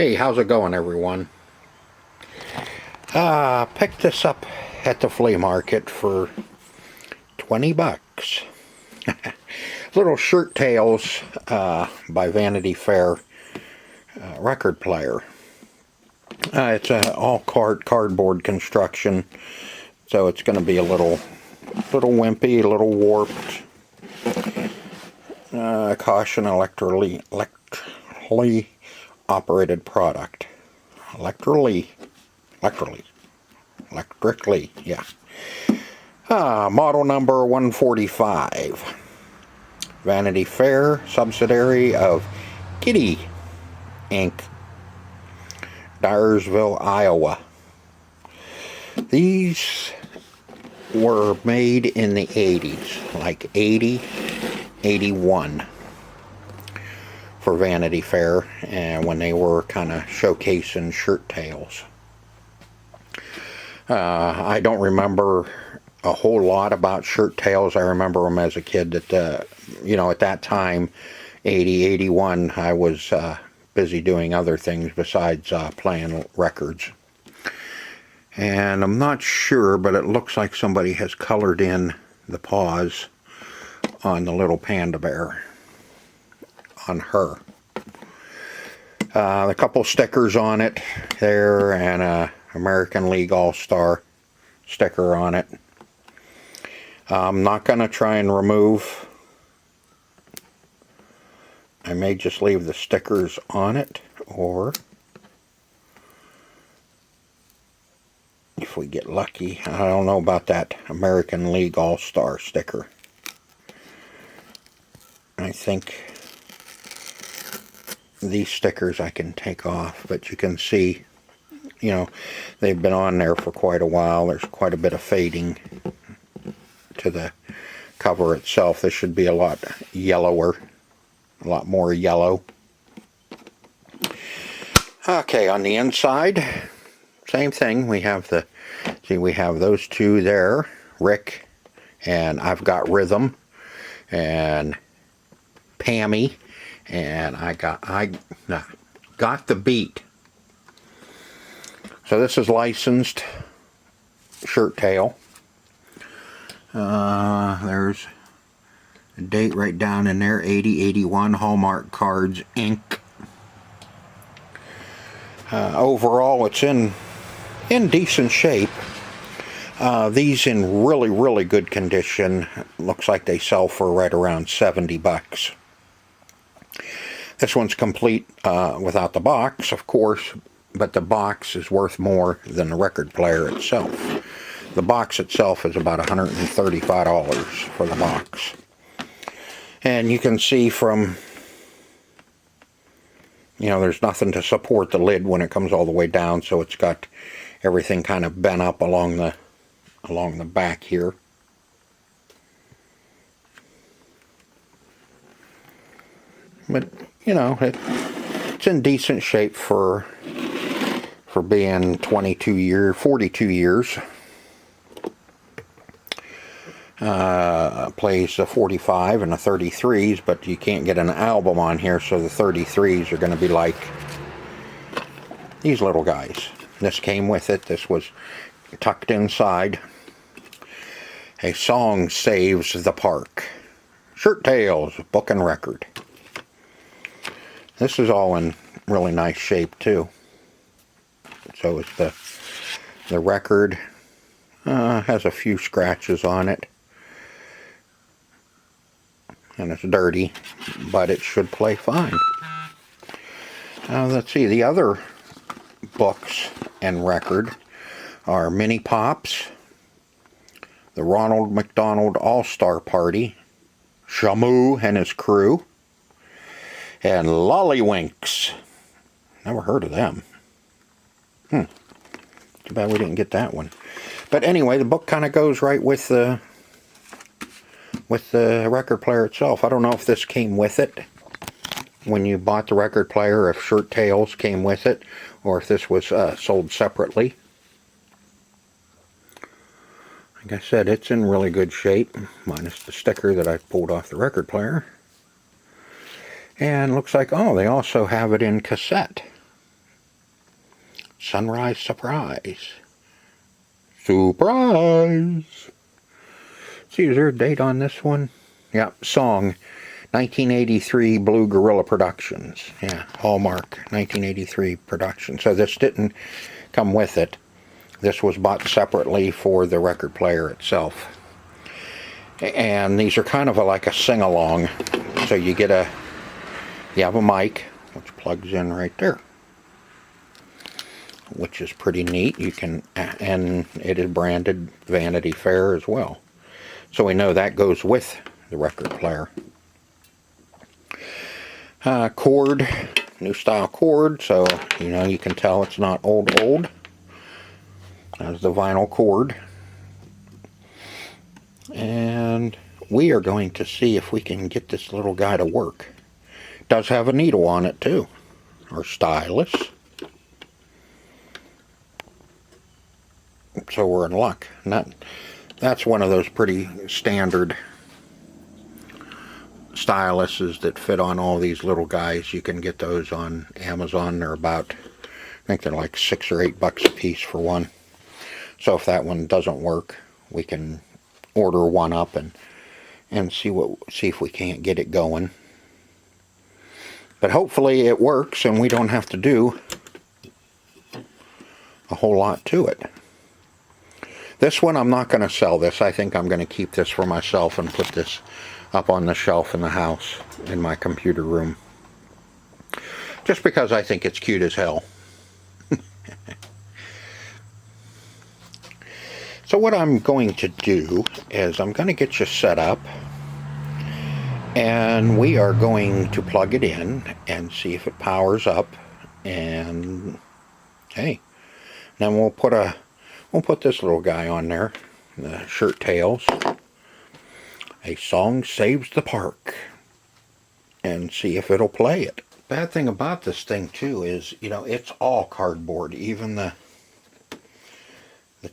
Hey, how's it going, everyone? Picked this up at the flea market for 20 bucks. Little Shirt Tales by Vanity Fair record player. It's a all cardboard construction, so it's going to be a little wimpy, a little warped. Caution, electrically operated product. Electrically, yeah. Model number 145. Vanity Fair, subsidiary of Kitty Inc., Dyersville, Iowa. These were made in the 80s, like 80, 81, for Vanity Fair, and when they were kind of showcasing shirt tails. I don't remember a whole lot about shirt tails. I remember them as a kid that, at that time, 80, 81, I was busy doing other things besides playing records. And I'm not sure, but it looks like somebody has colored in the paws on the little panda bear, on her. A couple stickers on it there, and a American League All-Star sticker on it. I'm not going to try and remove. I may just leave the stickers on it, or if we get lucky, I don't know about that American League All-Star sticker. I think these stickers I can take off, but you can see, they've been on there for quite a while. There's quite a bit of fading to the cover itself. This should be a lot yellower, a lot more yellow. Okay, on the inside, same thing. We have we have those two there, Rick, and I've got Rhythm, and Pammy, and I got the beat. So this is licensed shirt tail. There's a date right down in there, 8081, Hallmark Cards Inc. Overall, it's in decent shape. These in really good condition. Looks like they sell for right around 70 bucks. This one's complete without the box, of course, but the box is worth more than the record player itself. The box itself is about $135 for the box. And you can see from, there's nothing to support the lid when it comes all the way down, so it's got everything kind of bent up along the back here. But it's in decent shape for being 42 years. Plays the 45 and the 33s, but you can't get an album on here, so the 33s are going to be like these little guys. This came with it. This was tucked inside. A song saves the park. Shirt Tales, book and record. This is all in really nice shape too. So is the record. Has a few scratches on it, and it's dirty, but it should play fine. Let's see, the other books and record are Mini Pops, the Ronald McDonald All-Star Party, Shamu and his crew, and Lollywinks. Never heard of them. Too bad we didn't get that one. But anyway, the book kind of goes right with the record player itself. I don't know if this came with it when you bought the record player, if Shirt Tales came with it, or if this was sold separately. Like I said, it's in really good shape, minus the sticker that I pulled off the record player. And looks like, they also have it in cassette. Sunrise Surprise. Surprise! See, is there a date on this one? Yeah, song. 1983 Blue Gorilla Productions. Yeah, Hallmark 1983 production. So this didn't come with it. This was bought separately for the record player itself. And these are kind of like a sing-along. So you have a mic, which plugs in right there, which is pretty neat. And it is branded Vanity Fair as well. So we know that goes with the record player. Cord, new style cord, so you can tell it's not old. That's the vinyl cord. And we are going to see if we can get this little guy to work. It does have a needle on it too, or stylus. So we're in luck. And that's one of those pretty standard styluses that fit on all these little guys. You can get those on Amazon. They're about, I think they're like $6 or $8 a piece for one. So if that one doesn't work, we can order one up and see if we can't get it going. But hopefully it works and we don't have to do a whole lot to it. This one, I'm not going to sell this. I think I'm going to keep this for myself and put this up on the shelf in the house in my computer room. Just because I think it's cute as hell. So what I'm going to do is I'm going to get you set up. And we are going to plug it in and see if it powers up. And hey, then we'll put this little guy on there, the Shirt Tales. A Song Saves the Park, and see if it'll play it. Bad thing about this thing too is, it's all cardboard. Even the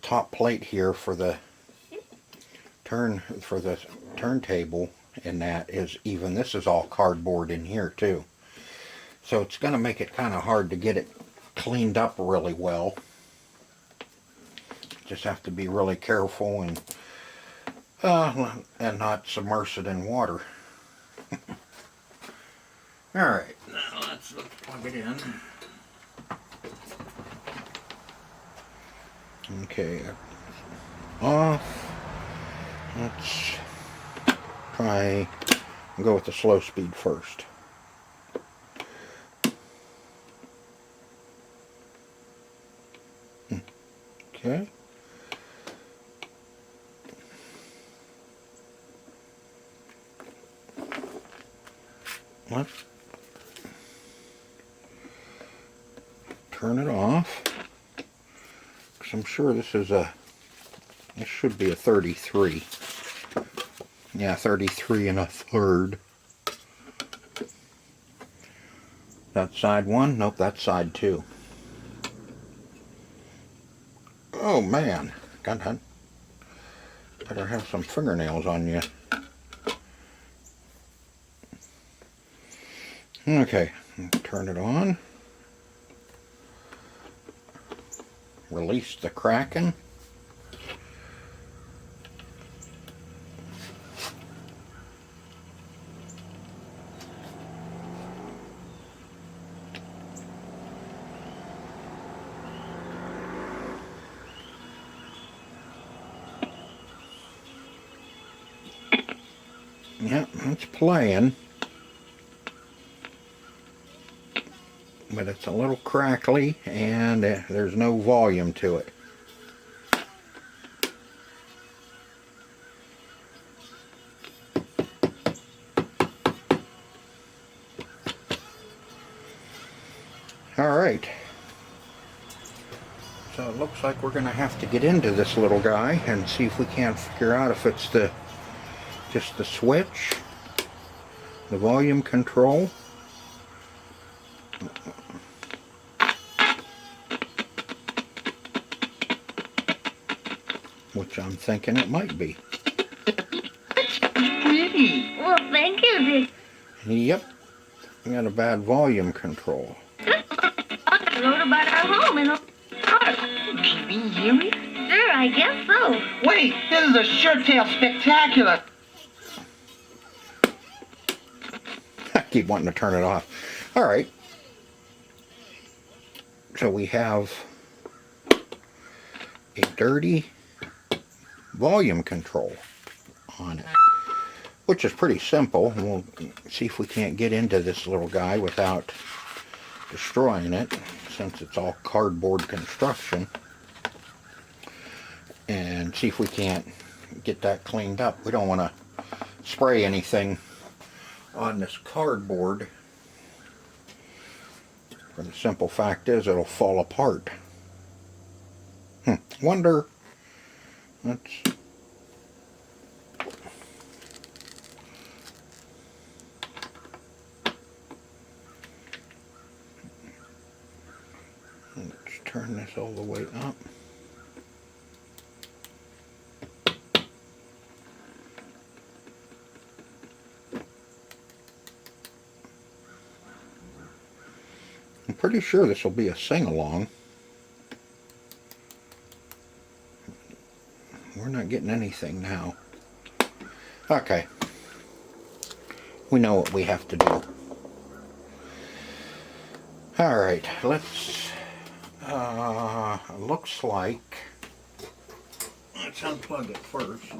top plate here for the turntable and that is even. This is all cardboard in here too. So it's going to make it kind of hard to get it cleaned up really well. Just have to be really careful and not submerge it in water. Alright, let's plug it in. Okay, off. Let's try and go with the slow speed first. Okay. Let's turn it off, because I'm sure this should be a 33. Yeah, 33 1/3. That side one? Nope, that's side two. Oh man, God, better have some fingernails on you. Okay, turn it on. Release the Kraken. Yep, it's playing. But it's a little crackly and there's no volume to it. Alright, so it looks like we're going to have to get into this little guy and see if we can't figure out if it's just the switch, the volume control. Which I'm thinking it might be. Well, thank you. Yep, we got a bad volume control. I wrote about our home and heart. Can you hear me? Sure, I guess so. Wait, this is a Shirt Tail Spectacular. I keep wanting to turn it off. All right. So we have a dirty volume control on it, which is pretty simple. We'll see if we can't get into this little guy without destroying it, since it's all cardboard construction, and see if we can't get that cleaned up. We don't want to spray anything on this cardboard, for the simple fact is it'll fall apart. Wonder, let's turn this all the way up. I'm pretty sure this will be a sing-along. We're not getting anything now. Okay. We know what we have to do. Alright, let's... looks like... Let's unplug it first.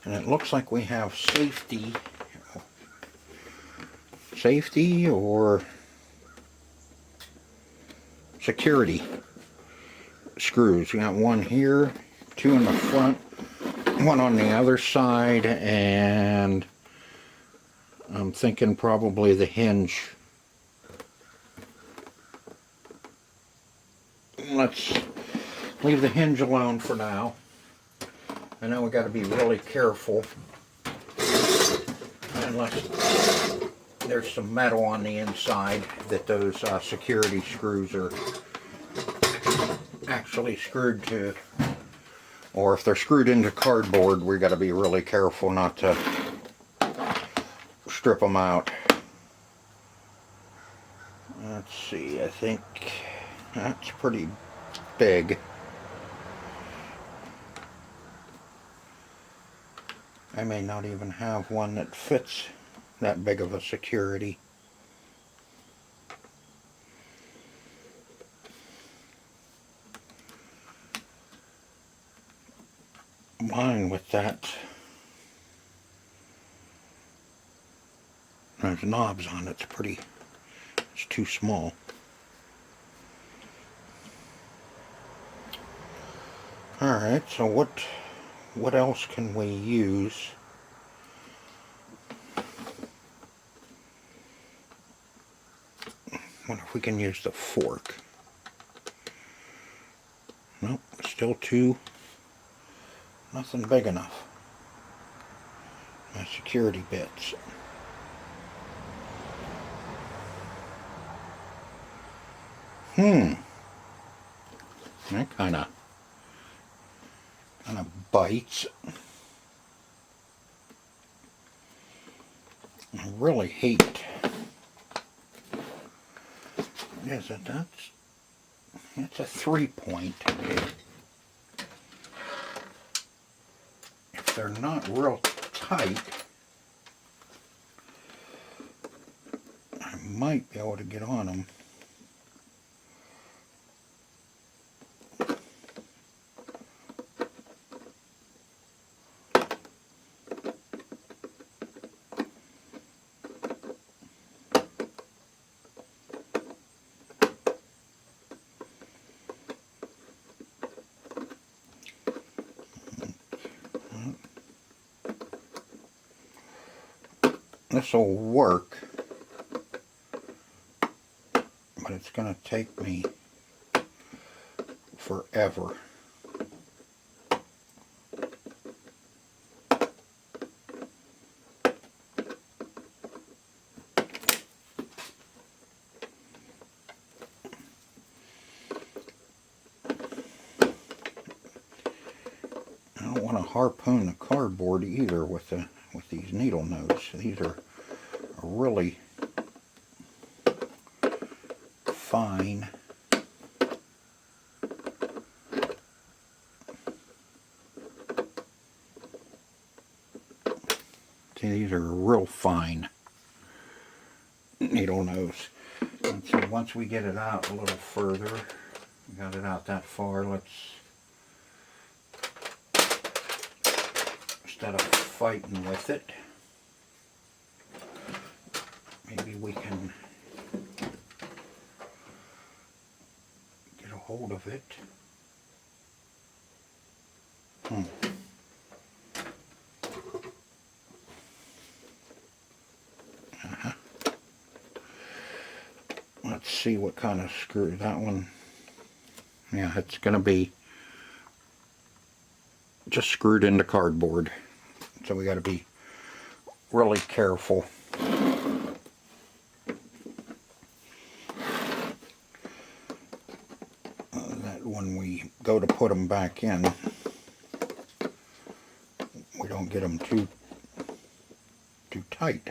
And it looks like we have safety or security screws. We got one here, two in the front, one on the other side, and I'm thinking probably the hinge. Let's leave the hinge alone for now. I know we got to be really careful, unless there's some metal on the inside that those security screws are actually screwed to, or if they're screwed into cardboard, we got to be really careful not to strip them out. Let's see, I think that's pretty big. I may not even have one that fits that big of a security. Mine with that, there's knobs on it, it's too small. Alright, so what else can we use? Wonder if we can use the fork. Nope, still nothing big enough. My security bits. That kind of bites. I really hate. Is it? It's a 3-point. If they're not real tight, I might be able to get on them. This will work, but it's going to take me forever. I don't want to harpoon the cardboard either with these needle nose. These are really fine. See, these are real fine needle nose. And so once we get it out a little further, we got it out that far, let's, instead of fighting with it, maybe we can get a hold of it. Let's see what kind of screw. That one, yeah, it's going to be just screwed into cardboard. So we got to be really careful. That when we go to put them back in, we don't get them too tight.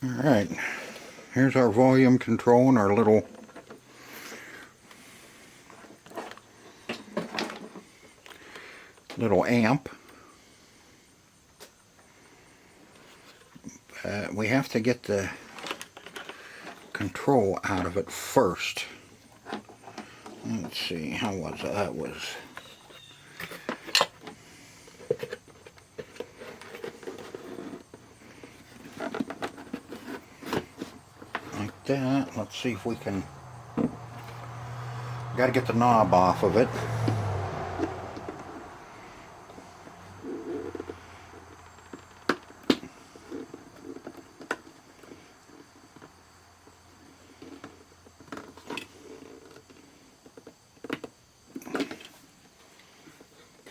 Alright, here's our volume control and our little amp. We have to get the control out of it first. Let's see, how was it? That was like that. Let's see if we can. Got to get the knob off of it.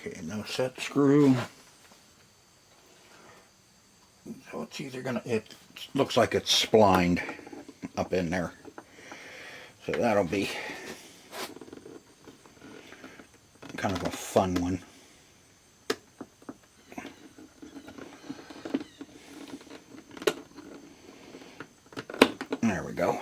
Okay, no set screw. So it's either gonna, it looks like it's splined up in there. So that'll be kind of a fun one. There we go.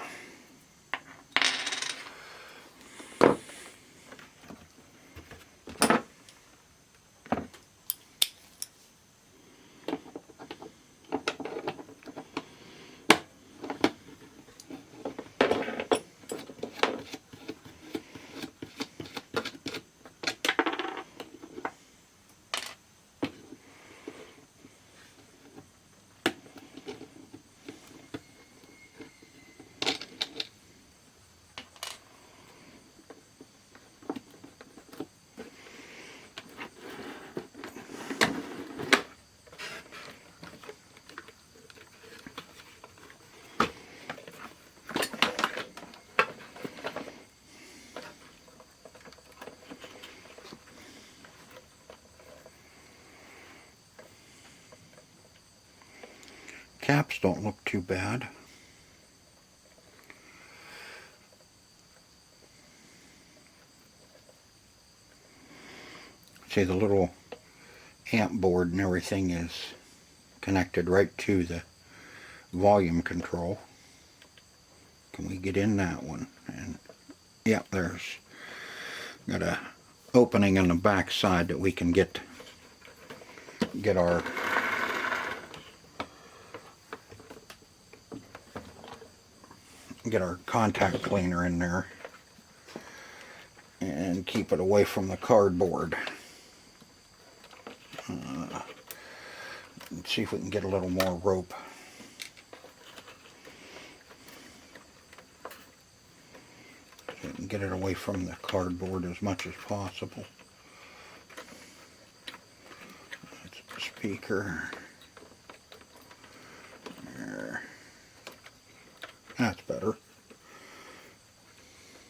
caps don't look too bad. See, the little amp board and everything is connected right to the volume control. Can we get in that one? And yeah, there's got a opening in the back side that we can get our contact cleaner in there and keep it away from the cardboard. Let's see if we can get a little more rope. So we can get it away from the cardboard as much as possible. That's the speaker. There. That's better.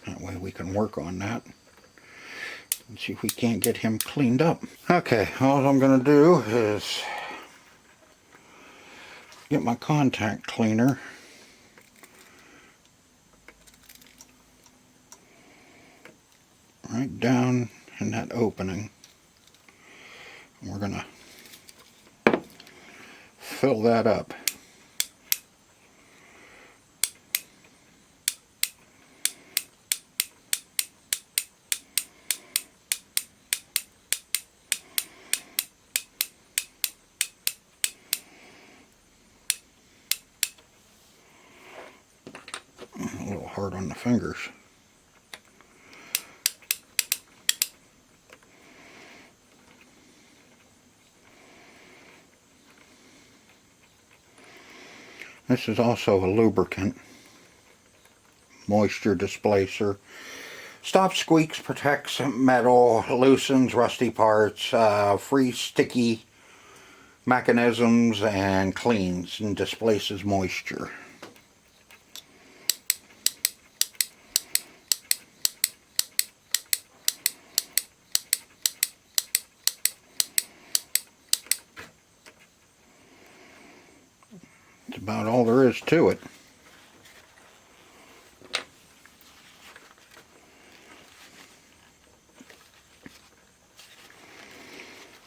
That way we can work on that and see if we can't get him cleaned up. Okay, all I'm going to do is get my contact cleaner right down in that opening. We're going to fill that up. A little hard on the fingers. This is also a lubricant, moisture displacer. Stops squeaks, protects metal, loosens rusty parts, frees sticky mechanisms, and cleans and displaces moisture. That's about all there is to it.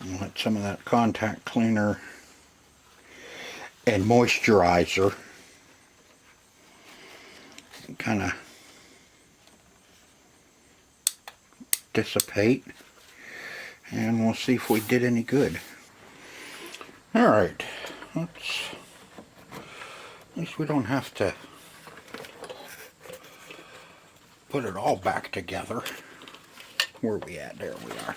And let some of that contact cleaner and moisturizer kind of dissipate, and we'll see if we did any good. Alright, at least we don't have to put it all back together. Where are we at? There we are.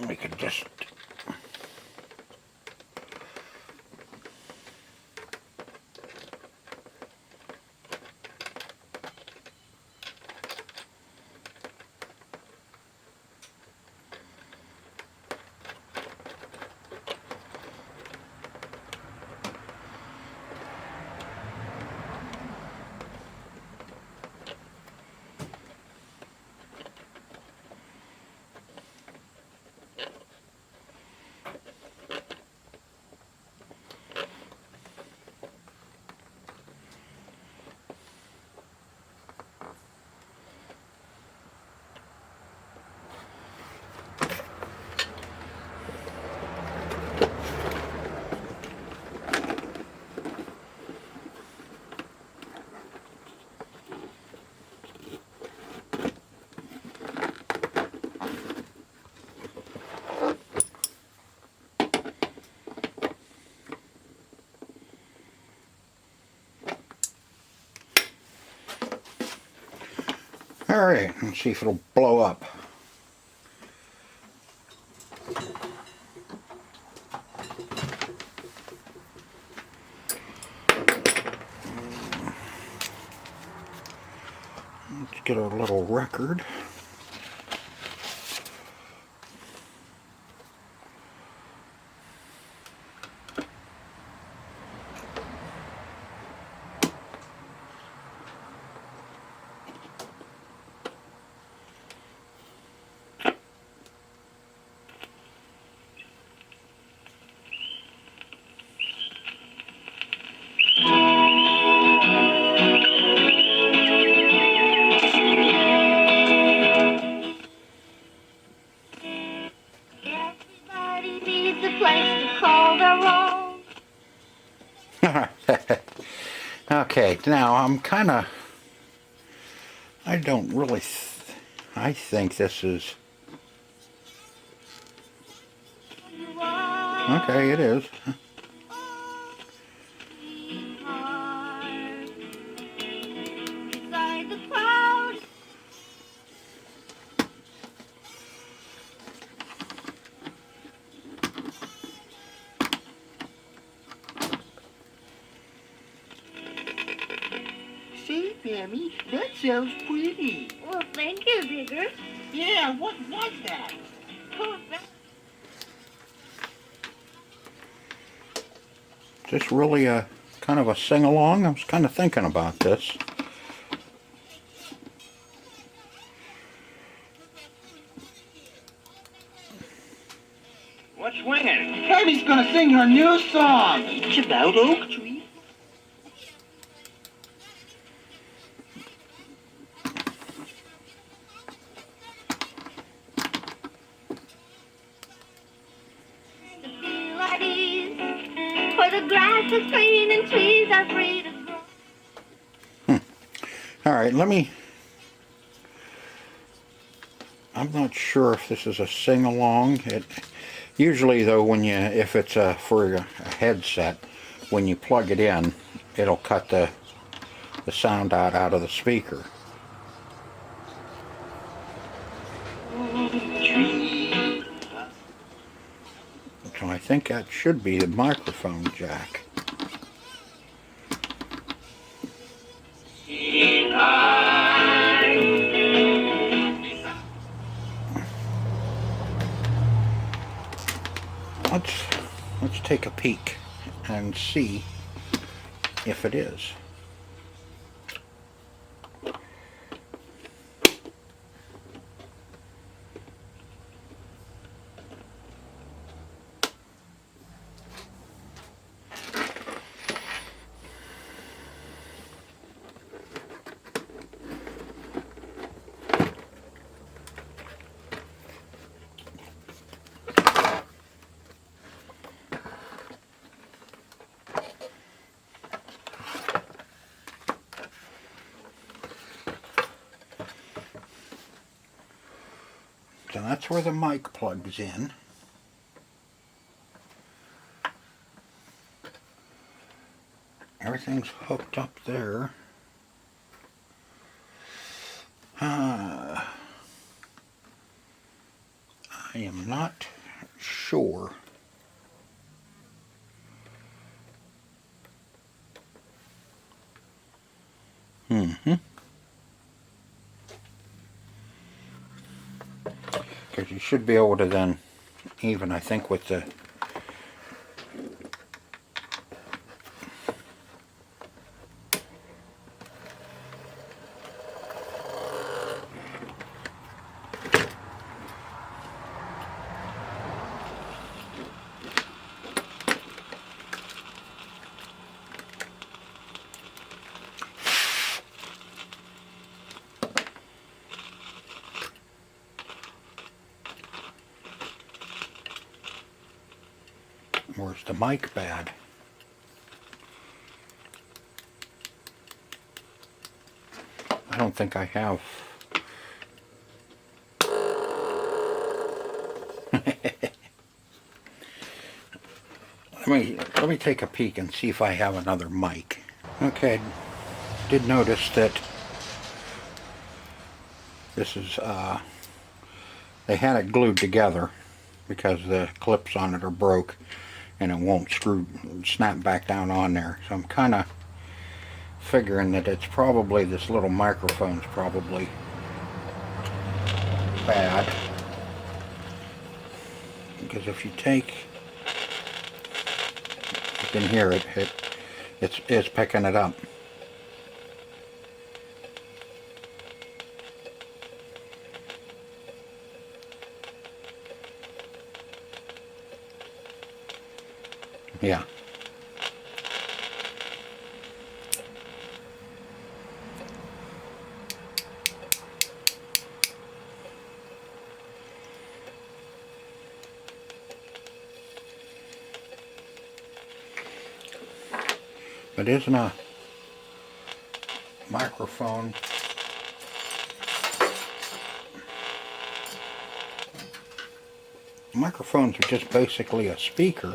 We could just alright, let's see if it'll blow up. Let's get our little record. Okay, now I'm kind of, I don't really, I think this is, okay, it is. Say, Pammy, that sounds pretty. Well, thank you, Digger. Yeah, what was that? Oh, that- Is this really a kind of a sing-along? I was kind of thinking about this. What's swinging? Tammy's gonna sing her new song. It's about oak trees. to feel at ease. For the grass is green and trees are free to grow. All right, let me, I'm not sure if this is a sing-along. Usually though, when you, if it's for a headset, when you plug it in, it'll cut the sound out of the speaker. Tree. So I think that should be the microphone jack. Let's take a peek and see if it is. So that's where the mic plugs in. Everything's hooked up there. I am not sure. Because you should be able to then, even I think with the where's the mic pad? I don't think I have. Let me take a peek and see if I have another mic. Okay, did notice that this is they had it glued together because the clips on it are broke and it won't snap back down on there. So I'm kind of figuring that it's probably, this little microphone's probably bad, because if you take, you can hear it, it's picking it up. Yeah. But isn't microphone. Microphones are just basically a speaker.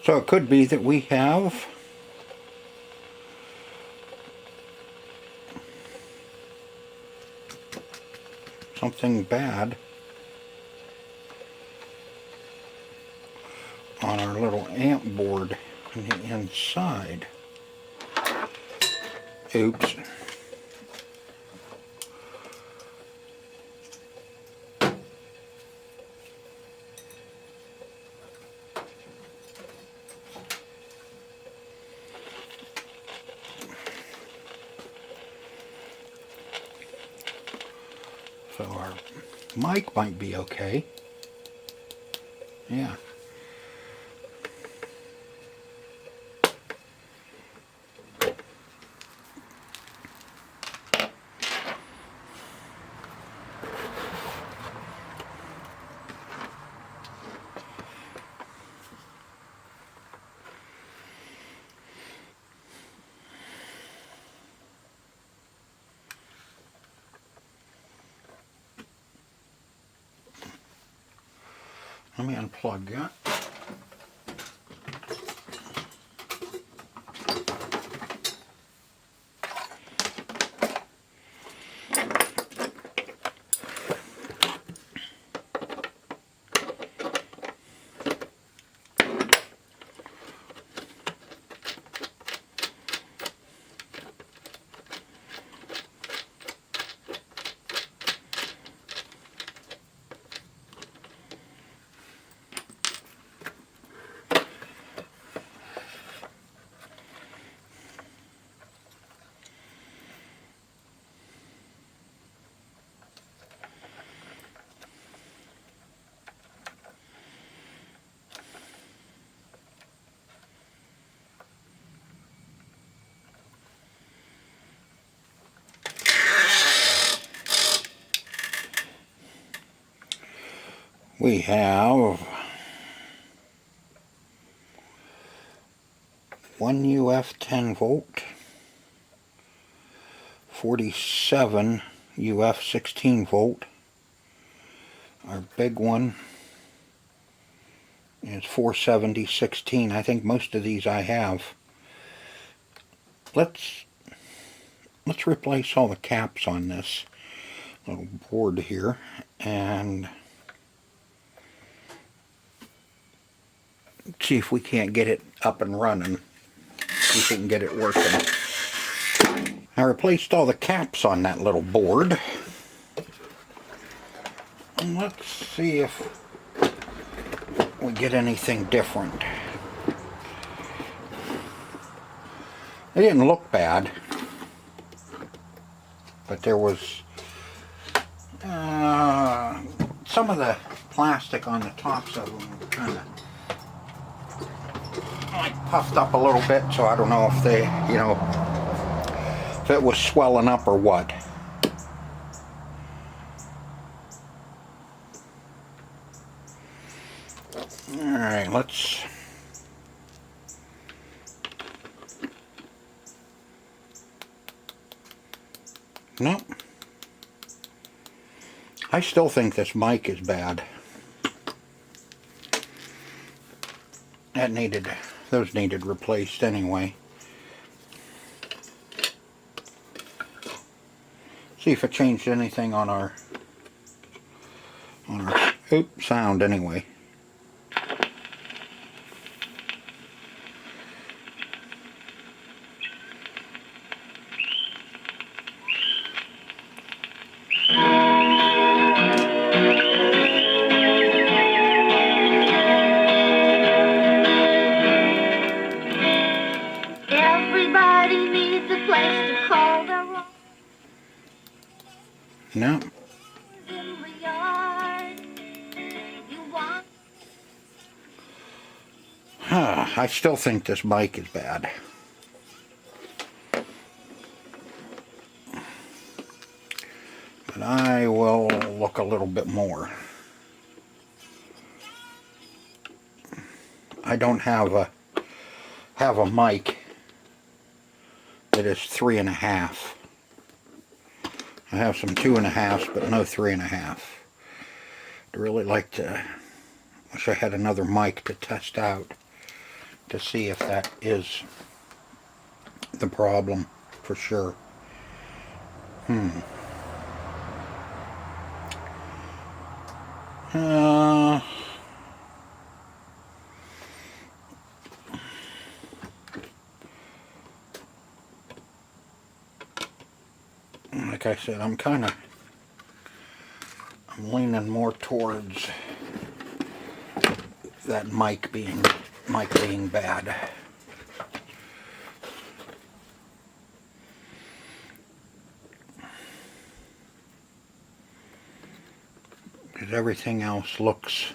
So it could be that we have something bad on our little amp board on the inside. Oops. So our mic might be okay. Yeah. Let me unplug that. We have one UF 10 volt, 47 UF 16 volt. Our big one is 470 16. I think most of these I have. Let's replace all the caps on this little board here and see if we can't get it up and running. See if we can get it working. I replaced all the caps on that little board. And let's see if we get anything different. They didn't look bad, but there was some of the plastic on the tops of them kind of like puffed up a little bit, so I don't know if they, if it was swelling up or what. Alright, let's nope. I still think this mic is bad. Those needed replaced anyway. See if it changed anything on our sound anyway. Everybody needs a place to call their own. No. In the yard, you want I still think this mic is bad. But I will look a little bit more. I don't have a mic that is 3.5. I have some 2.5s, but no 3.5. I'd really like to. Wish I had another mic to test out to see if that is the problem for sure. Like I said, I'm leaning more towards that mic being bad. Because everything else looks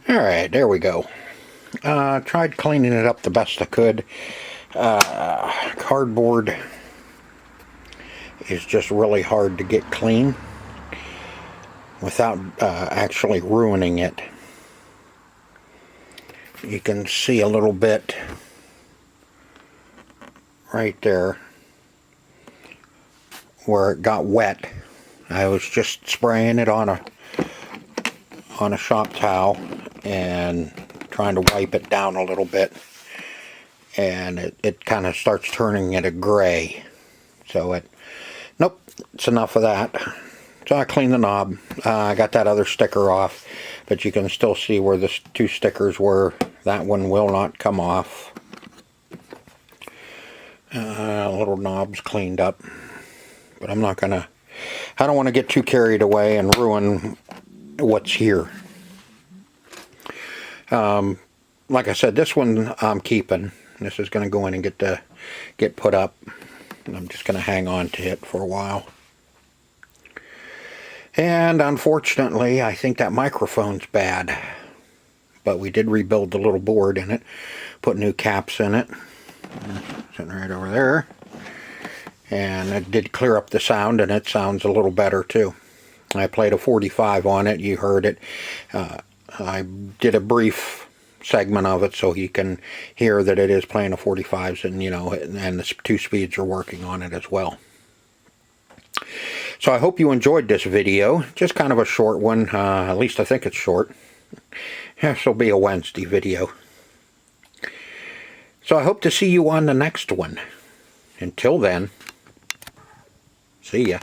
Alright, there we go. Tried cleaning it up the best I could. Cardboard is just really hard to get clean without actually ruining it. You can see a little bit right there where it got wet. I was just spraying it on a shop towel and trying to wipe it down a little bit, and it kind of starts turning it a gray. So nope, it's enough of that. So I cleaned the knob. I got that other sticker off, but you can still see where the two stickers were. That one will not come off. Little knob's cleaned up, but I don't want to get too carried away and ruin what's here. Like I said, this one I'm keeping. This is going to go in and get put up. I'm just going to hang on to it for a while. And unfortunately, I think that microphone's bad. But we did rebuild the little board in it, put new caps in it. Sitting right over there. And it did clear up the sound, and it sounds a little better too. I played a 45 on it. You heard it. I did a brief segment of it so you can hear that it is playing a 45s, and and the 2 speeds are working on it as well. So I hope you enjoyed this video. Just kind of a short one. At least I think it's short. This will be a Wednesday video. So I hope to see you on the next one. Until then, see ya.